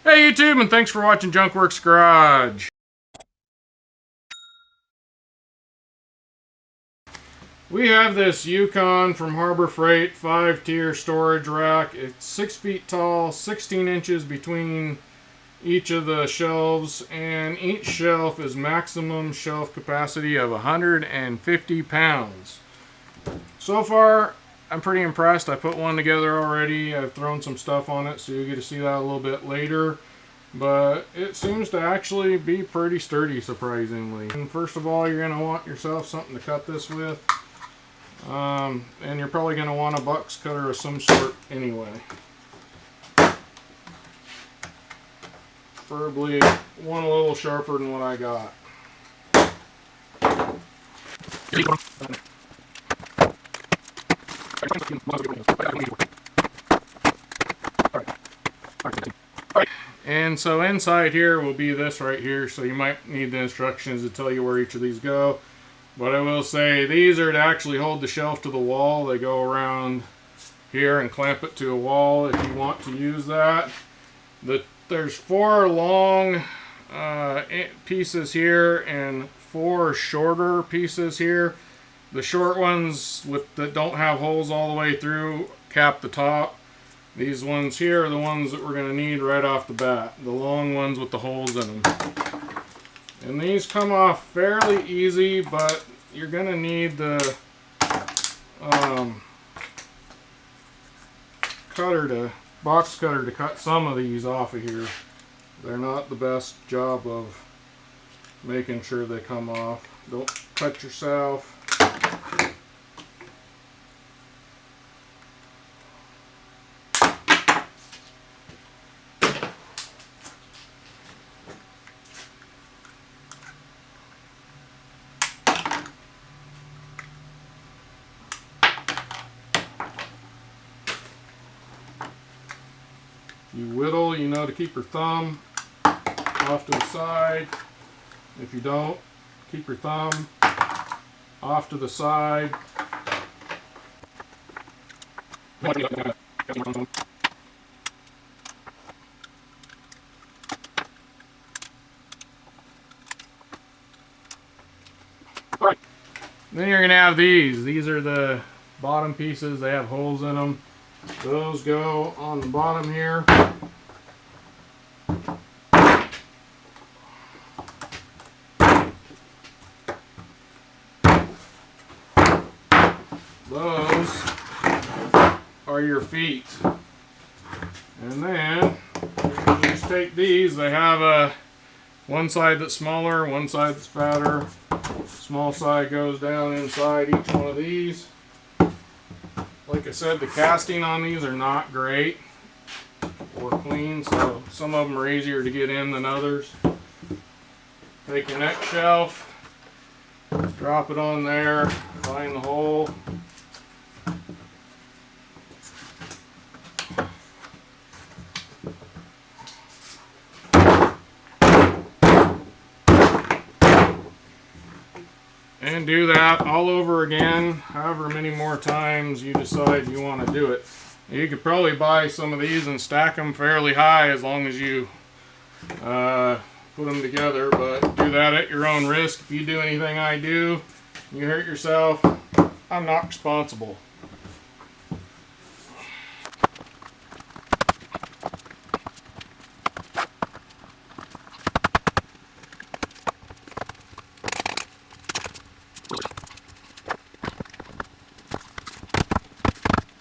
Hey YouTube, and thanks for watching Junkworks Garage. We have this Yukon from Harbor Freight 5-tier storage rack. It's 6 feet tall, 16 inches between each of the shelves, and each shelf is maximum shelf capacity of 150 pounds. So far, I'm pretty impressed. I put one together already. I've thrown some stuff on it, so you'll get to see that a little bit later. But it seems to actually be pretty sturdy, surprisingly. And first of all, you're going to want yourself something to cut this with. And you're probably going to want a box cutter of some sort anyway. Preferably one a little sharper than what I got. And so inside here will be this right here, so you might need the instructions to tell you where each of these go. But I will say these are to actually hold the shelf to the wall. They go around here and clamp it to a wall if you want to use that. There's 4 long pieces here and 4 shorter pieces here. The short ones that don't have holes all the way through cap the top. These ones here are the ones that we're going to need right off the bat. The long ones with the holes in them. And these come off fairly easy, but you're going to need the box cutter to cut some of these off of here. They're not the best job of making sure they come off. Don't cut yourself. You whittle, you know to keep your thumb off to the side. If you don't, keep your thumb off to the side. Then you're going to have these. These are the bottom pieces. They have holes in them. Those go on the bottom here. Those are your feet. And then you just take these. They have one side that's smaller, one side that's fatter. Small side goes down inside each one of these. Like I said, the casting on these are not great or clean, so some of them are easier to get in than others. Take your next shelf, drop it on there, find the hole. And do that all over again, however many more times you decide you want to do it. You could probably buy some of these and stack them fairly high as long as you put them together, but do that at your own risk. If you do anything I do, you hurt yourself, I'm not responsible.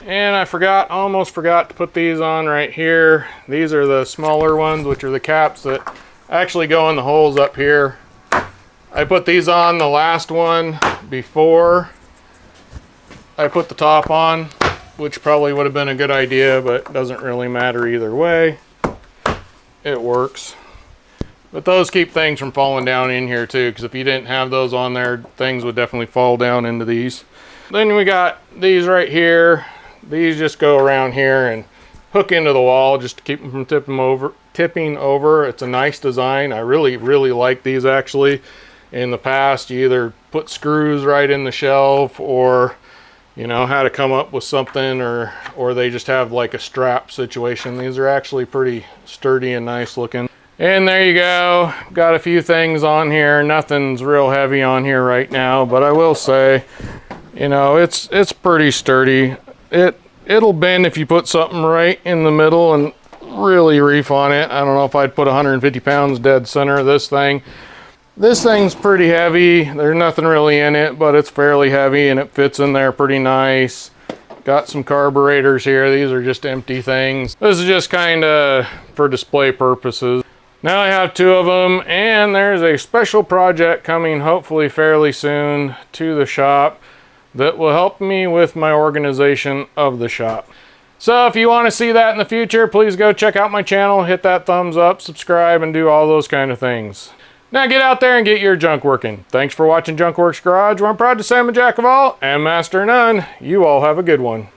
And I almost forgot to put these on right here. These are the smaller ones, which are the caps that actually go in the holes up here. I put these on the last one before I put the top on, which probably would have been a good idea, but doesn't really matter either way. It works. But those keep things from falling down in here too, because if you didn't have those on there, things would definitely fall down into these. Then we got these right here. These just go around here and hook into the wall just to keep them from tipping over. It's a nice design. I really like these actually. In the past, you either put screws right in the shelf or you know, how to come up with something, or they just have like a strap situation. These are actually pretty sturdy and nice looking. And there you go. Got a few things on here. Nothing's real heavy on here right now, but I will say, you know, it's pretty sturdy. It'll bend if you put something right in the middle and really reef on it. I don't know if I'd put 150 pounds dead center of this thing. This thing's pretty heavy. There's nothing really in it, but it's fairly heavy and it fits in there pretty nice. Got some carburetors here. These are just empty things. This is just kind of for display purposes. Now I have 2 of them, and there's a special project coming hopefully fairly soon to the shop that will help me with my organization of the shop. So if you want to see that in the future, please go check out my channel, hit that thumbs up, subscribe, and do all those kind of things. Now get out there and get your junk working. Thanks for watching Junk Works Garage, where I'm proud to say I'm a jack of all and master of none. You all have a good one.